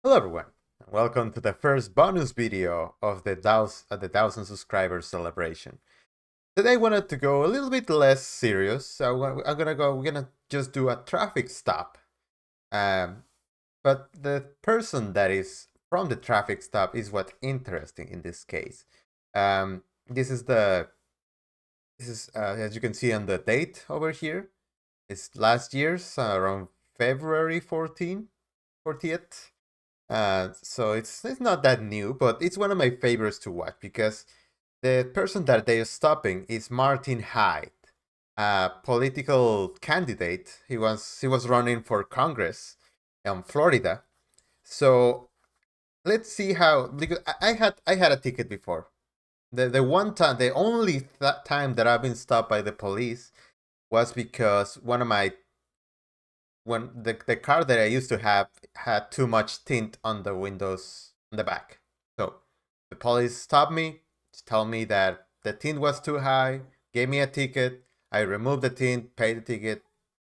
Hello everyone, and welcome to the first bonus video of the 1000 subscribers celebration. Today I wanted to go a little bit less serious, so we're gonna just do a traffic stop. But the person that is from the traffic stop is what's interesting in this case. This is as you can see on the date over here. It's last year's around February 40th. So it's not that new, but it's one of my favorites to watch because the person that they are stopping is Martin Hyde, a political candidate. He was running for Congress in Florida. So let's see how, because I had a ticket before. The one time, the only time that I've been stopped by the police was because when the car that I used to have had too much tint on the windows on the back. So the police stopped me, told me that the tint was too high, gave me a ticket. I removed the tint, paid the ticket.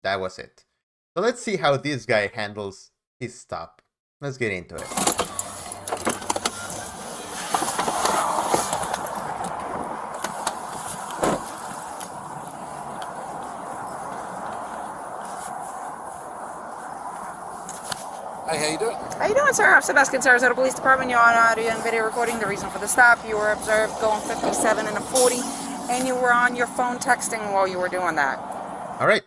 That was it. So let's see how this guy handles his stop. Let's get into it. Hey, how you doing? How you doing, sir? I'm Sebastian, Sarasota Police Department. You're on audio and video recording. The reason for the stop, you were observed going 57 and a 40, and you were on your phone texting while you were doing that. All right,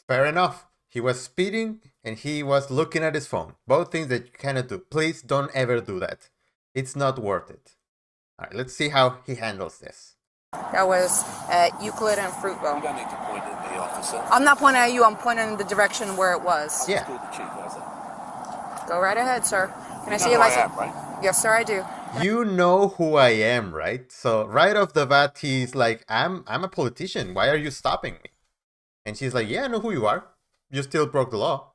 fair enough. He was speeding and he was looking at his phone. Both things that you cannot do. Please don't ever do that. It's not worth it. All right, let's see how he handles this. That was at Euclid and You Fruitville. don't need to point at the officer. I'm not pointing at you, I'm pointing in the direction where it was. Yeah. Call the chief, how's that? Go right ahead, sir. Can I see know your who I license? am, right? Yes, sir, I do. You know who I am, right? So right off the bat, he's like, I'm a politician. Why are you stopping me? And she's like, yeah, I know who you are. You still broke the law.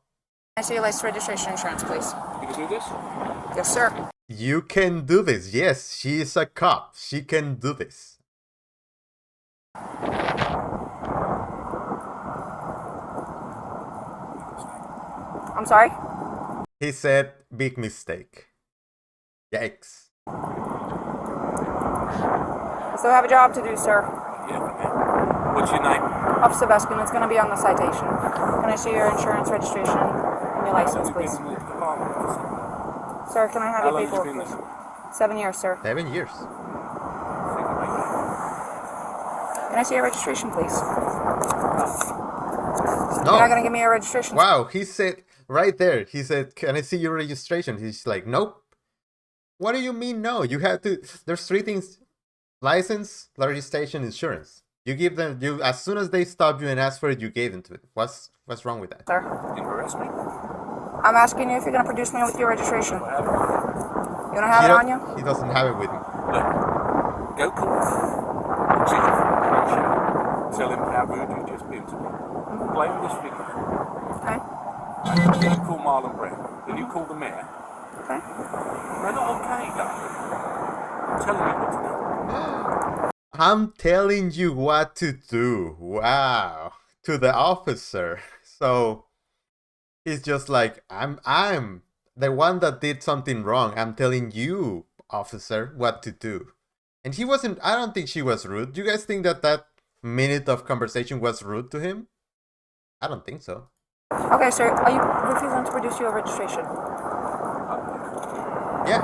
Can I see your license, registration, insurance, please? You can do this? Yes, sir. You can do this. Yes, she is a cop. She can do this. I'm sorry? He said, big mistake. Yikes. I still have a job to do, sir. Yeah, okay. What's your name? Officer Beskin, it's going to be on the citation. Can I see your insurance, registration, and your license, please? How long have you been in the department, officer? Sir, can I have How your long have you paperwork, been please? there? 7 years, sir. 7 years. I think I make Can I see your registration, please? No. You're not going to give me your registration? Wow, he said right there, he said, can I see your registration? He's like, nope. What do you mean no? You have to, there's three things: license, registration, insurance. You give them, as soon as they stop you and ask for it, you gave them to it. What's wrong with that? Sir, You harass me? I'm asking you if you're going to produce me with your registration. I have it. You don't have it on you? He doesn't have it with him. Look, go call the chief. Tell him how rude you've just been to me. Play with this video. Okay. Then you call Marlon Brown. Then you call the mayor. Okay. They're not okay, darling. I'm telling you what to do. I'm telling you what to do. Wow. To the officer. So he's just like, I'm the one that did something wrong. I'm telling you, officer, what to do. And he wasn't, I don't think she was rude. Do you guys think that minute of conversation was rude to him? I don't think so. Okay, sir, are you refusing to produce your registration? Yeah.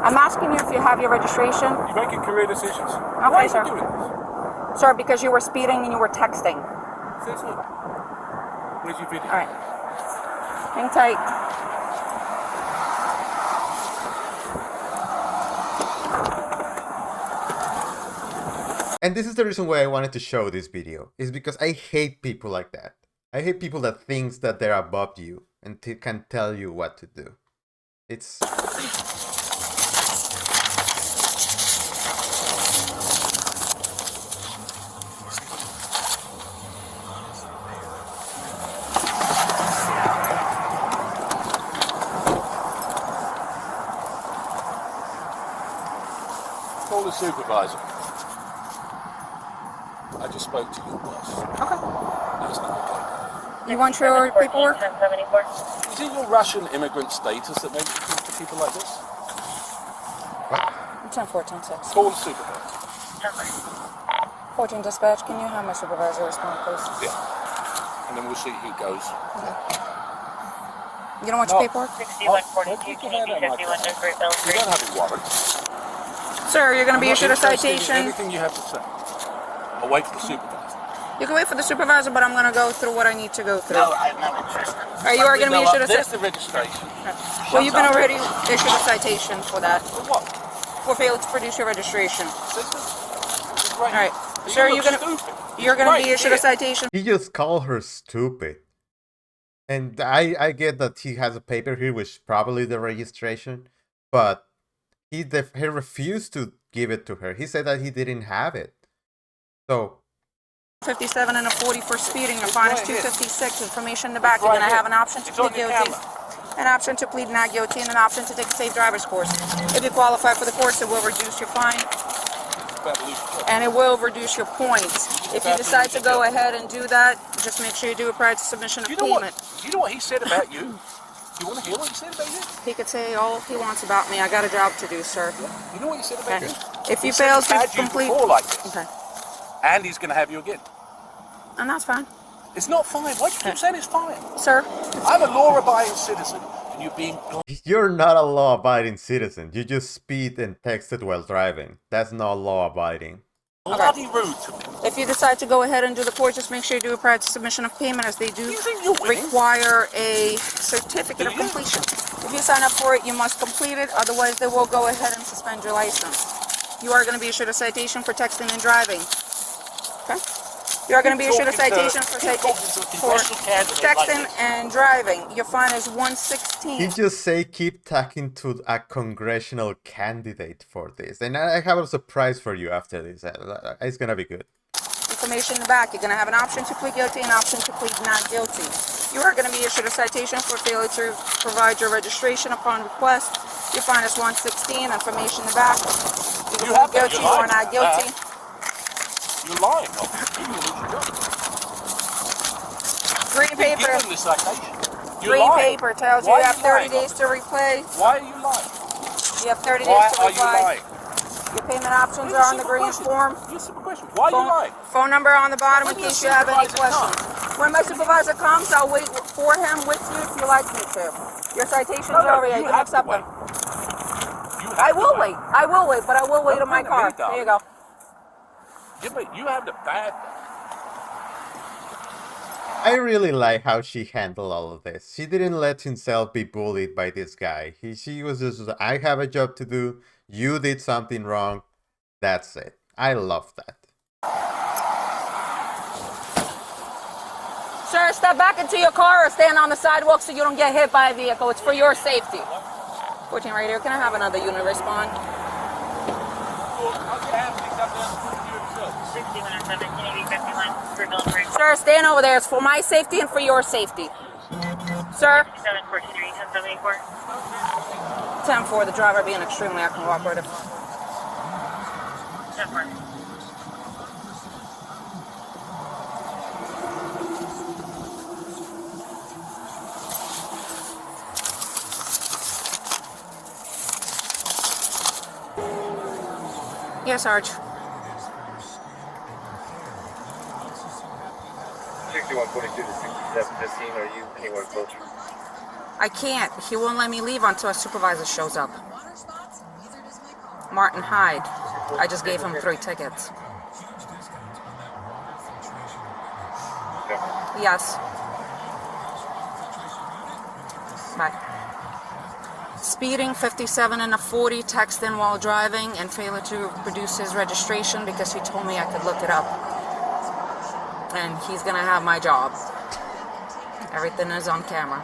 I'm asking you if you have your registration. You're making career decisions. Why Okay, are sir. you doing this? Sir, because you were speeding and you were texting. Says who? Where's your video? All right. Hang tight. And this is the reason why I wanted to show this video, is because I hate people like that. I hate people that thinks that they're above you and can tell you what to do. It's... Call the supervisor. I just spoke to your boss. Okay. That's not okay. You want your paperwork? Is it your Russian immigrant status that makes you talk to people like this? What? 10-4, 10-6. Call the supervisor. 14 dispatch, can you have my supervisor respond, please? Yeah. And then we'll see who goes. Okay. You don't want your paperwork? 6142, can you be 51 Great Bell You Street? don't have a warrant. Sir, you're going to be I'm not issued a interested in citation. Anything you have to say. I'll wait for the supervisor. You can wait for the supervisor, but I'm going to go through what I need to go through. No, I'm not interested. All right, you are going to be issued a There's citation. the registration. Well, you've been already issued a citation for that. For what? For failure to produce your registration. All All right. Sir, you're going to be issued a citation. He just called her stupid. And I get that he has a paper here, which is probably the registration, but he refused to give it to her. He said that he didn't have it. So 57 and a 40 for speeding. Your fine is right here. 256. Information in the back. It's You're right going to have here. an option to It's plead on your guilty, camera. an option to plead not guilty, and an option to take a safe driver's course. If you qualify for the course, it will reduce your fine, and it will reduce your points. If you decide to go ahead and do that, just make sure you do it prior to submission of You know what? payment. You know what he said about you? You want to hear what he said about you? He could say all he wants about me. I got a job to do, sir. You know what he said about Okay. you? If He you said fail he's to had you complete, before like this, okay, and he's going to have you again. and that's fine, It's not fine. Why do you keep saying it's fine? sir. I'm a law-abiding citizen, and you're being you're not a law-abiding citizen. You just speed and texted while driving. That's not law-abiding. bloody rude to me. If you decide to go ahead and do the course, just make sure you do it prior to submission of payment, as they do You think you're winning? require a certificate of Do you? completion. If you sign up for it, you must complete it, otherwise they will go ahead and suspend your license. You are going to be issued a citation for texting and driving. Okay? You are going to be issued a citation for texting and driving. Your fine is He $116. just say keep talking to a congressional candidate for this. And I have a surprise for you after this. It's gonna be good. Information in the back. You're going to have an option to plead guilty and an option to plead not guilty. You are going to be issued a citation for failure to provide your registration upon request. Your fine is $116. Information in the back. You can You have plead that, guilty you're or lying. not guilty. You're lying. You lose your job. Green Give paper. him the citation. You're Green lying. paper tells you Why you are have you 30 lying, days to repay. Why are you lying? You have 30 Why days to are you reply. lying? Your payment options are on the green form. Here's a simple question. Why are you lying? Phone number on the bottom in When your case you have any supervisor questions. When my supervisor comes, I'll wait for him with you if you like me to. Your citations No, are over here. you You can have to accept wait. them. You have I to will wait. I will wait, but I will wait in my wait a car. minute, There you darling. go. You have the bad. I really like how she handled all of this. She didn't let himself be bullied by this guy. She was just, I have a job to do. You did something wrong. That's it. I love that. Sir, step back into your car or stand on the sidewalk so you don't get hit by a vehicle. It's for your safety. 14 right here. Can I have another unit respond? 6107, can you be 51 Great Bell Street? Sir, stand over there. It's for my safety and for your safety. Sir? 7 Court Street, 1074. 10-4, the driver being extremely uncooperative. 10-4. Yes, Arch. 6142 to 6715, are you anywhere closer? I can't. He won't let me leave until a supervisor shows up. Martin Hyde. I just gave him 3 tickets. Okay. Yes. Bye. Speeding 57 and a 40, texting while driving, and failure to produce his registration because he told me I could look it up. And he's gonna have my job. Everything is on camera.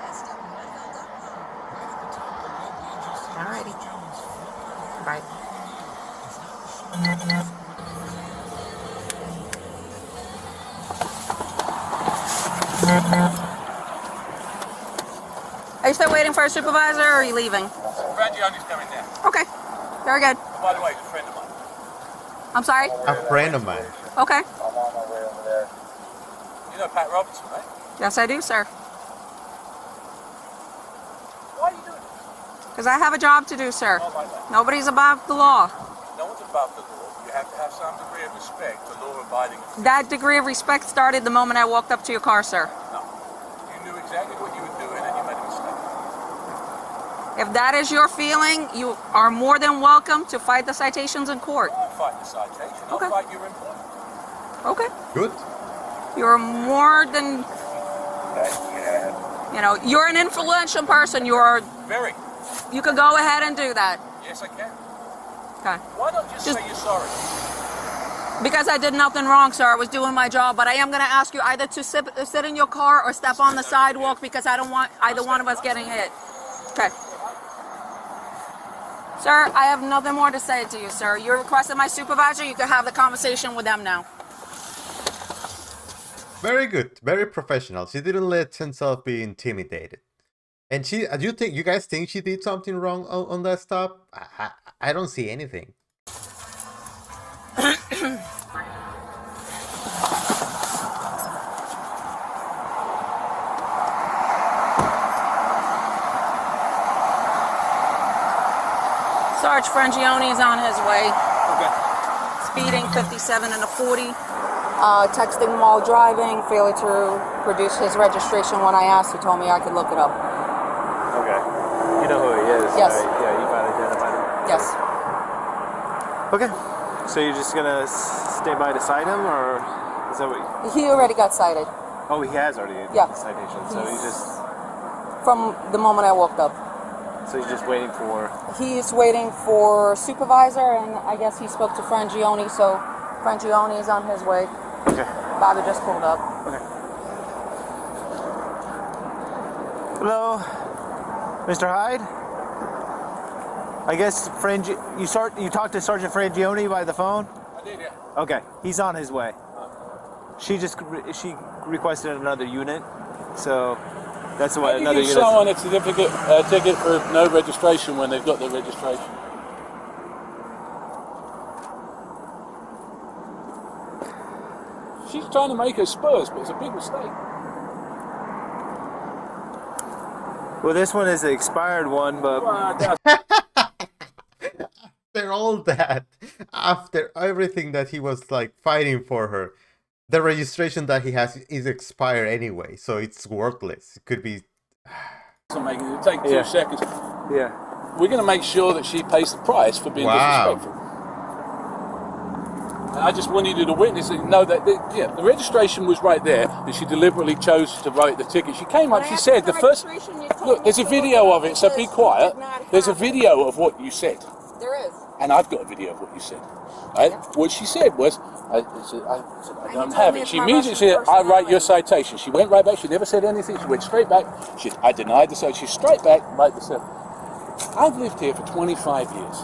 Alrighty. Bye. Are you still waiting for a supervisor or are you leaving? Radio's coming down. Okay. Very good. Oh, by the way, he's a friend of mine. I'm sorry? A friend of mine. Okay. I'm on my way over there. You know Pat Robertson, right? Yes, I do, sir. Why are you doing it? Because I have a job to do, sir. Not like that. Nobody's above the law. No one's above the law. You have to have some degree of respect for law-abiding. That degree of respect started the moment I walked up to your car, sir. No. You knew exactly what you were doing and you made a mistake. If that is your feeling, you are more than welcome to fight the citations in court. I'll fight the citation. Okay. I'll fight your employment. Okay. Good. You're more than, Okay. you know, you're an influential person. You can go ahead and do that. Yes, I can. Okay. Why not just say you're sorry? Because I did nothing wrong, sir. I was doing my job, but I am going to ask you either to sit in your car or step on the sidewalk because I don't want either one of us getting hit. Okay. Sir, I have nothing more to say to you, sir. You requested my supervisor. You can have the conversation with them now. Very good. Very professional. She didn't let herself be intimidated. And she, you guys think she did something wrong on that stop? I don't see anything. Sarge Frangione is on his way. Okay. Speeding 57 and a 40. Texting while driving. Failure to produce his registration when I asked. He told me I could look it up. Okay. You know who he is? Yes. Right? Yeah, you got identified him. Yes. Okay. So you're just gonna stay by beside him, or is that what? He already got cited Oh, he has already Yeah. the citation. So you just from the moment I walked up. so you're just waiting for. He's waiting for supervisor, and I guess he spoke to Frangione, so Frangione is on his way. Okay. Bobby just pulled up. Okay. Hello, Mr. Hyde. I guess you talked to Sergeant Frangione by the phone. I did, yeah. Okay, he's on his way. She requested another unit, so that's How what do you another give unit. someone a ticket for no registration when they've got their registration? She's trying to make her Spurs, but it's a big mistake. Well, this one is the expired one, but After all that, after everything that he was like fighting for her, the registration that he has is expired anyway, so it's worthless. It could be. It'll take 2 Yeah. seconds. yeah. We're going to make sure that she pays the price for being Wow. disrespectful. And I just wanted you to witness it. Know that the registration was right there, and she deliberately chose to write the ticket. She came up. She said the first. Look, there's a video of it, so be quiet. There's a video of what you said, There is. and I've got a video of what you said. Right? What she said was, I said, I don't have it. She immediately said, I write your citation. She went right back. She never said anything. She went straight back. I denied the citation. She's straight back. Right the citation. I've lived here for 25 years.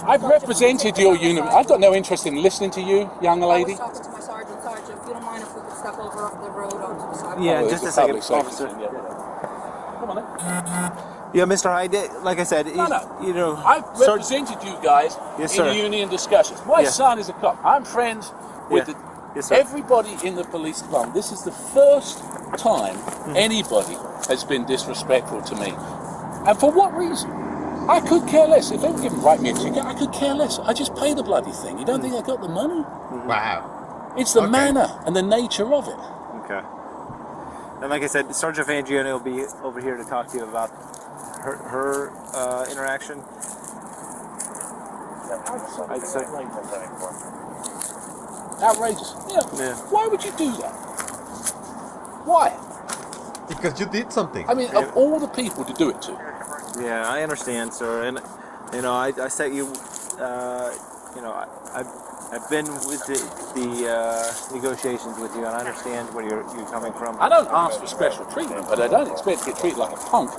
I've represented your unit. I've got no interest in listening to you, young I lady. was talking to my sergeant. Sergeant, if you don't mind if we could step over off the road onto the sidewalk. Yeah, Oh, just it's a second, public safety officer. thing, yeah. Come on then. Yeah, Mr. Hyde. Like I said, No. you know, I've represented you guys Yes, in sir. union discussions. My Yeah. son is a cop. I'm friends with Yeah. Yes, sir. everybody in the police department. This is the first time anybody has been disrespectful to me. And for what reason? I could care less. If they were giving write me a ticket, I could care less. I just pay the bloody thing. You don't think I got the money? Wow. It's the Okay. manner and the nature of it. Okay. And like I said, Sergeant Frangione will be over here to talk to you about her interaction. I'd say. Outrageous. Yeah. Why would you do that? Why? Because you did something. I mean, of all the people to do it to. Yeah, I understand, sir, and you know, I set you. You know, I've been with the negotiations with you, and I understand where you're coming from. I don't ask for special treatment, but I don't expect to get treated like a punk.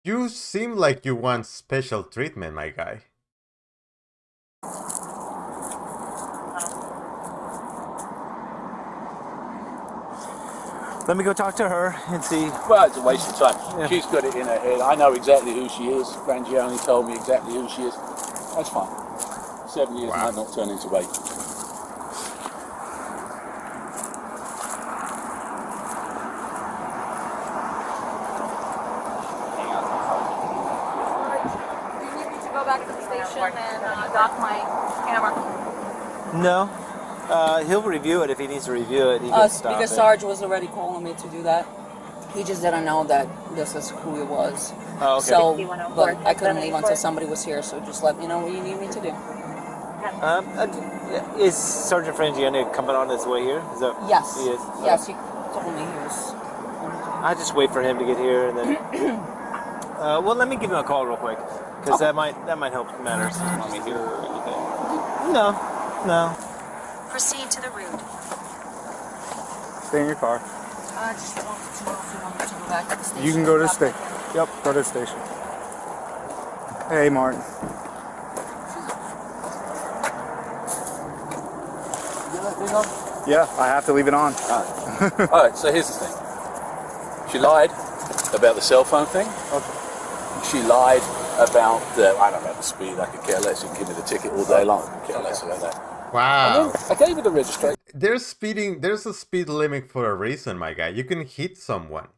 You seem like you want special treatment, my guy. Let me go talk to her and see. Well, it's a waste of time. Yeah. She's got it in her head. I know exactly who she is. Frangione told me exactly who she is. That's fine. 7 years Wow. might not turn into 8. back to the station and dock my camera. No. He'll review it if he needs to review it. He can stop Because it. Sarge was already calling me to do that. He just didn't know that this is who it was. Oh, okay. So, but I couldn't leave until somebody was here, so just let me know what you need me to do. Is Sergeant Frangiani coming on his way here? Is that? Yes. He is. Yes, he told me he was. I just wait for him to get here, and then. Well, let me give him a call real quick, because that might help matters. Want me here or anything? No. Proceed to the route. Stay in your car. I just wanted to know if you wanted to go back to the station. You can go to the station. Yep, go to the station. Hey, Martin. Yeah, I have to leave it on. All right, so here's the thing. She lied about the cell phone thing. Okay. She lied about the speed. I could care less. You can give me the ticket all day long. I could care less about that. Wow. I gave her the registration. There's a speed limit for a reason, my guy. You can hit someone.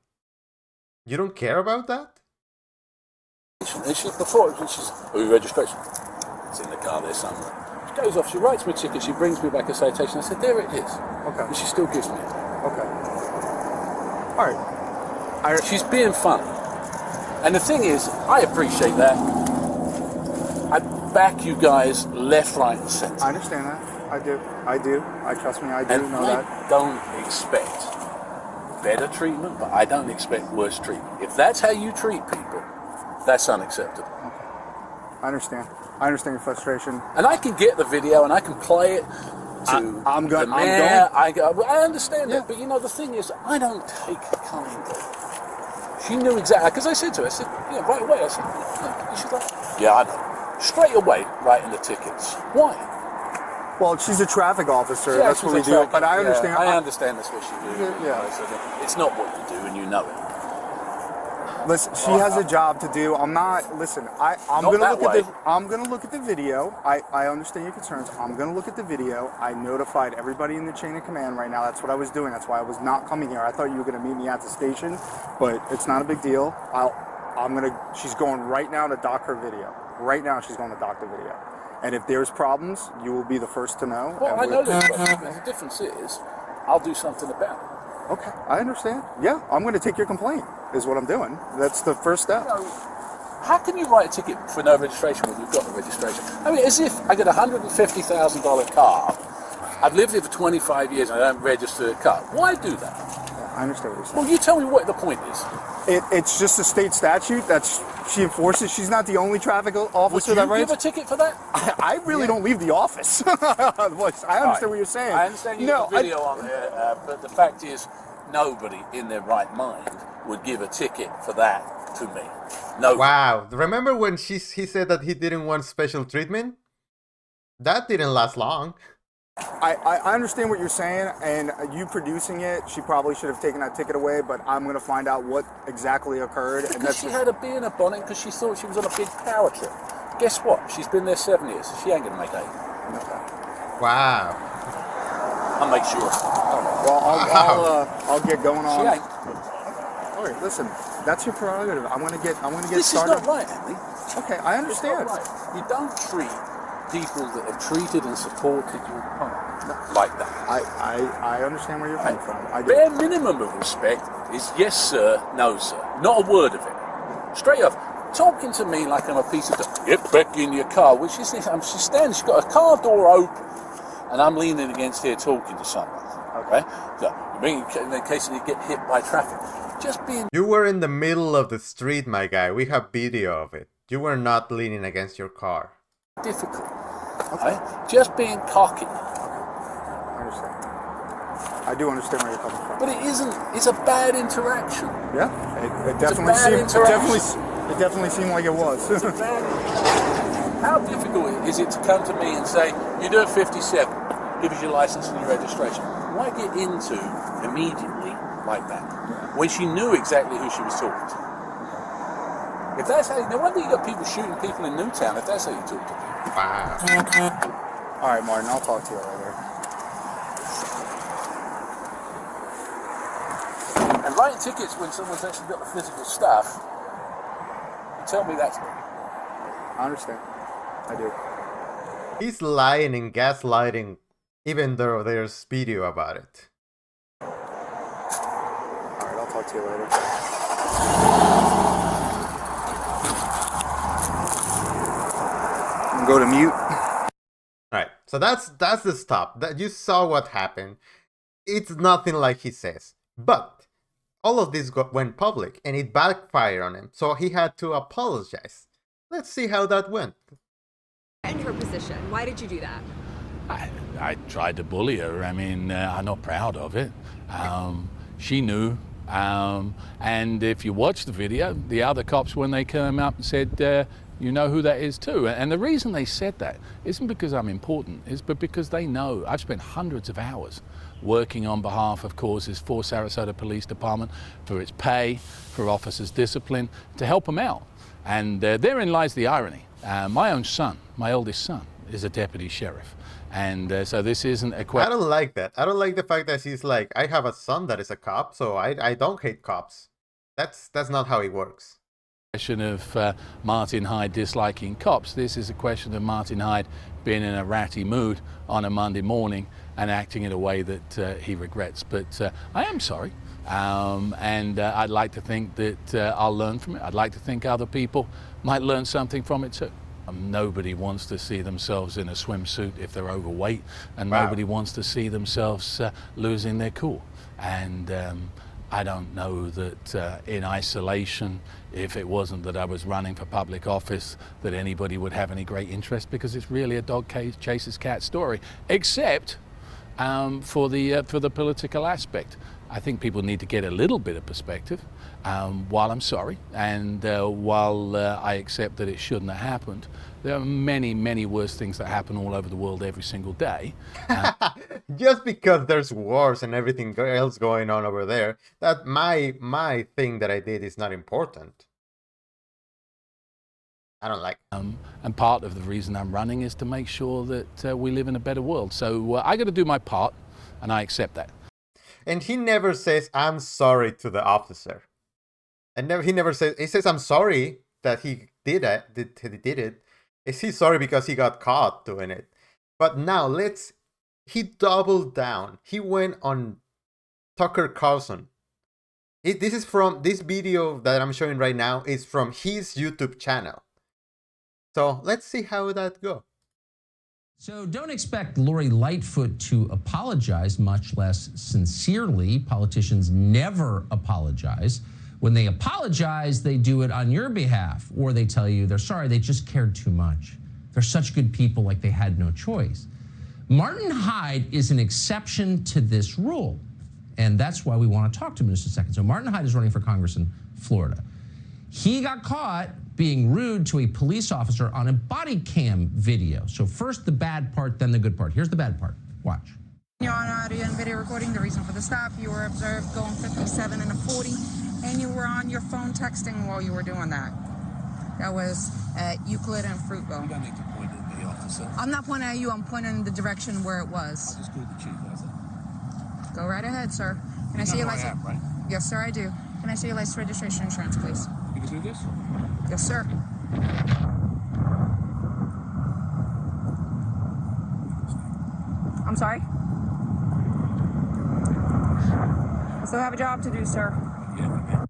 You don't care about that? And she's registration. It's in the car there somewhere. She goes off, she writes me a ticket, she brings me back a citation. I said, there it is. Okay. And she still gives me it. Okay. All right. She's being funny. And the thing is, I appreciate that. I back you guys left, right, and centre. I understand that. I do. Trust me, I do And know I that. don't expect better treatment, but I don't expect worse treatment. If that's how you treat people, that's unacceptable. I understand. I understand your frustration. And I can get the video and I can play it to I'm the going. mayor. I understand that, but you know, the thing is, I don't take kind of. She knew exactly, because I said to her, right away, I said, yeah. She's like, yeah, I know. Straight away, writing the tickets. Why? Well, she's a traffic officer. Yeah, that's what we do. But I understand. I understand that's what she do. Yeah. It's not what you do, and you know it. Listen, she has a job to do. I'm not. Listen, I'm Not gonna that look way. at the. I'm gonna look at the video. I understand your concerns. I'm gonna look at the video. I notified everybody in the chain of command right now. That's what I was doing. That's why I was not coming here. I thought you were gonna meet me at the station, but it's not a big deal. She's going right now to dock her video. Right now, she's going to dock the video. And if there's problems, you will be the first to know. Well, I know there's problems. The difference is, I'll do something about it. Okay, I understand. Yeah, I'm going to take your complaint, is what I'm doing. That's the first step. You know, how can you write a ticket for no registration when you've got the registration? I mean, as if I get a $150,000 car, I've lived here for 25 years and I don't register a car. Why do that? Yeah, I understand what you're saying. Well, you tell me what the point is. It's just a state statute that she enforces. She's not the only traffic officer Would that you writes. give a ticket for that? I really don't leave the office. I understand what you're saying. I understand you have a video on there, but the fact is, nobody in their right mind would give a ticket for that to me. No. Wow. Remember when he said that he didn't want special treatment? That didn't last long. I understand what you're saying, and you producing it, she probably should have taken that ticket away, but I'm going to find out what exactly occurred. And Because she had a bee in her bonnet because she thought she was on a big power trip. Guess what? She's been there 7 years, so she ain't going to make 8. Wow. I'll make sure. Well, I'll get going on. She ain't. All right, listen, that's your prerogative. I'm going to get This started. is not right, Andy. Okay, I It's not understand. right. You don't treat people that have treated and supported your like that. I understand where you're coming from. I do. Bare minimum of respect is yes sir, no sir. Not a word of it. Straight up. Talking to me like I'm a piece of dust. Get back in your car. Which is this? She's standing, she's got a car door open and I'm leaning against here talking to someone. Okay? So, in case you get hit by traffic. Just being You were in the middle of the street, my guy. We have video of it. You were not leaning against your car. difficult. Okay? Just being cocky. I understand. I do understand where you're coming from. But it isn't. It's a bad interaction. Yeah, it It's a definitely bad seemed. interaction. It definitely seemed like it was. It's a bad interaction. How difficult is it to come to me and say, you're doing 57, give us your license and your registration? Why get into immediately like that when she knew exactly who she was talking to? If that's how, no wonder you got people shooting people in Newtown if that's how you talk to people. Wow. All right, Martin, I'll talk to you later. And writing tickets when someone's actually got the physical stuff, you tell me that's me. I understand. I do. He's lying and gaslighting, even though there's video about it. All right, I'll talk to you later. Go to mute. Alright, so that's the stop. That you saw what happened. It's nothing like he says. But all of this went public and it backfired on him. So he had to apologize. Let's see how that went. In her position, why did you do that? I tried to bully her. I mean, I'm not proud of it. She knew. And if you watch the video, the other cops, when they came up and said, you know who that is too. And the reason they said that isn't because I'm important, but because they know. I've spent hundreds of hours working on behalf of causes for Sarasota Police Department, for its pay, for officers' discipline, to help them out. And therein lies the irony. My own son, my oldest son, is a deputy sheriff. And so this isn't a question. I don't like that. I don't like the fact that he's like, I have a son that is a cop, so I don't hate cops. That's not how it works. Question of Martin Hyde disliking cops. This is a question of Martin Hyde being in a ratty mood on a Monday morning and acting in a way that he regrets. But I am sorry, and I'd like to think that I'll learn from it. I'd like to think other people might learn something from it too. Nobody wants to see themselves in a swimsuit if they're overweight, and nobody wants to see themselves losing their cool. And I don't know that in isolation, if it wasn't that I was running for public office, that anybody would have any great interest, because it's really a dog chases cat story, except for the political aspect. I think people need to get a little bit of perspective. While I'm sorry, and while I accept that it shouldn't have happened, there are many, many worse things that happen all over the world every single day. Just because there's wars and everything else going on over there, that my thing that I did is not important. I don't like it. And part of the reason I'm running is to make sure that we live in a better world. So I got to do my part, and I accept that. And he never says, I'm sorry to the officer. And he never says, he says, I'm sorry that he did it. Is he sorry because he got caught doing it? But now he doubled down. He went on Tucker Carlson. This video that I'm showing right now is from his YouTube channel. So let's see how that goes. So don't expect Lori Lightfoot to apologize, much less sincerely. Politicians never apologize. When they apologize, they do it on your behalf, or they tell you they're sorry, they just cared too much. They're such good people, like they had no choice. Martin Hyde is an exception to this rule, and that's why we want to talk to him in just a second. So Martin Hyde is running for Congress in Florida. He got caught being rude to a police officer on a body cam video. So first the bad part, then the good part. Here's the bad part. Watch. You're on audio and video recording. The reason for the stop, you were observed going 57 and a 40, and you were on your phone texting while you were doing that. That was at Euclid and Fruitville. You don't need to point at me, officer. I'm not pointing at you, I'm pointing in the direction where it was. I just called the chief, that's it. Go right ahead, sir. Can I see your license? Right? Yes, sir, I do. Can I see your license, registration, insurance, please? You can do this? Yes, sir. I'm sorry? I still have a job to do, sir. Yeah.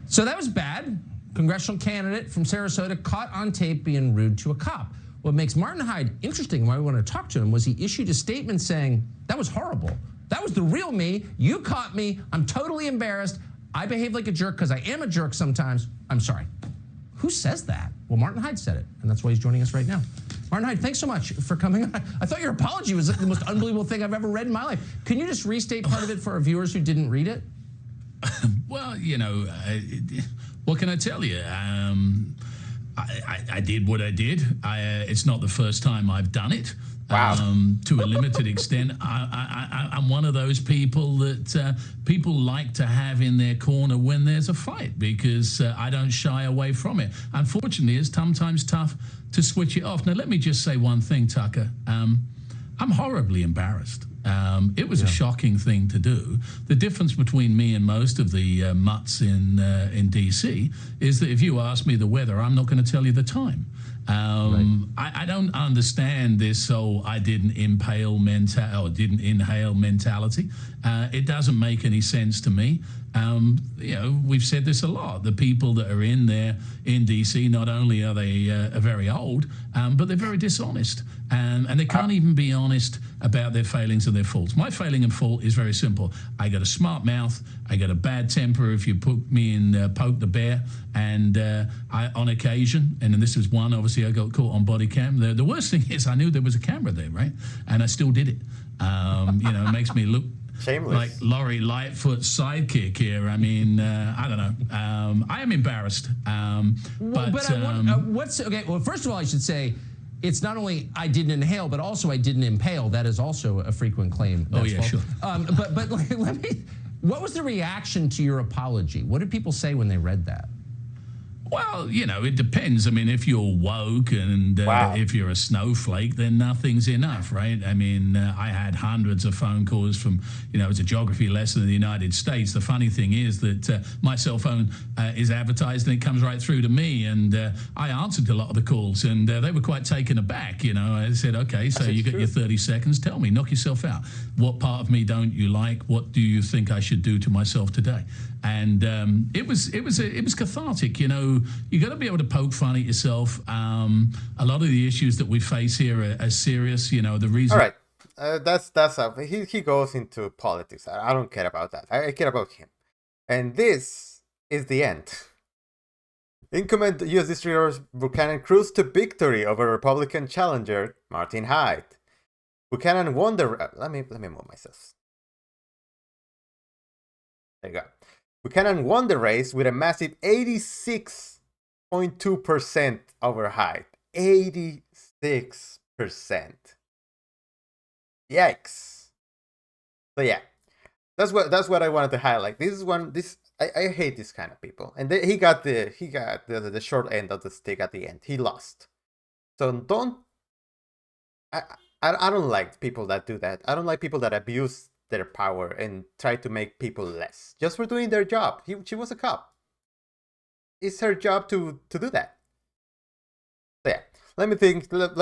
So that was bad. Congressional candidate from Sarasota caught on tape being rude to a cop. What makes Martin Hyde interesting, why we want to talk to him, was he issued a statement saying, that was horrible. That was the real me. You caught me. I'm totally embarrassed. I behave like a jerk because I am a jerk sometimes. I'm sorry. Who says that? Well, Martin Hyde said it, and that's why he's joining us right now. Martin Hyde, thanks so much for coming on. I thought your apology was the most unbelievable thing I've ever read in my life. Can you just restate part of it for our viewers who didn't read it? Well, you know, what can I tell you? I did what I did. It's not the first time I've done it. Wow. To a limited extent, I'm one of those people that people like to have in their corner when there's a fight, because I don't shy away from it. Unfortunately, it's sometimes tough to switch it off. Now, let me just say one thing, Tucker. I'm horribly embarrassed. It was a shocking thing to do. The difference between me and most of the mutts in DC is that if you ask me the weather, I'm not going to tell you the time. I don't understand this whole I didn't inhale mentality. It doesn't make any sense to me. We've said this a lot. The people that are in there in DC, not only are they very old, but they're very dishonest. And they can't even be honest about their failings and their faults. My failing and fault is very simple. I got a smart mouth. I got a bad temper if you put me in Poke the Bear. And I, on occasion, and this was one, obviously, I got caught on body cam. The worst thing is I knew there was a camera there, right? And I still did it. It makes me look shameless, like Laurie Lightfoot's sidekick here. I mean, I don't know. I am embarrassed. What's okay? Well, first of all, I should say it's not only I didn't inhale, but also I didn't impale. That is also a frequent claim. That's false. Sure. But let me. What was the reaction to your apology? What did people say when they read that? Well, it depends. I mean, if you're woke and if you're a snowflake, then nothing's enough, right? I mean, I had hundreds of phone calls from, it's a geography lesson in the United States. The funny thing is that my cell phone is advertised and it comes right through to me. And I answered a lot of the calls and they were quite taken aback. I said, okay, so you got your 30 seconds. Tell me, knock yourself out. What part of me don't you like? What do you think I should do to myself today? And it was cathartic. You got to be able to poke fun at yourself. A lot of the issues that we face here are serious. The reason. All right, that's up. He goes into politics. I don't care about that. I care about him. And this is the end. Incumbent U.S. District Attorney Buchanan cruised to victory over Republican challenger Martin Hyde. Buchanan won the. Let me move myself. There you go. Buchanan won the race with a massive 86.2% over Hyde. 86%. Yikes. So yeah, that's what I wanted to highlight. I hate this kind of people, and he got the short end of the stick at the end. He lost. So I don't like people that do that. I don't like people that abuse their power and try to make people less just for doing their job. She was a cop. It's her job to do that. So yeah, let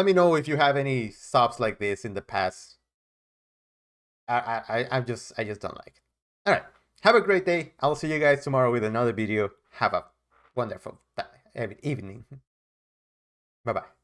me know if you have any stops like this in the past. I just don't like it. All right, have a great day. I'll see you guys tomorrow with another video. Have a wonderful evening. Bye bye.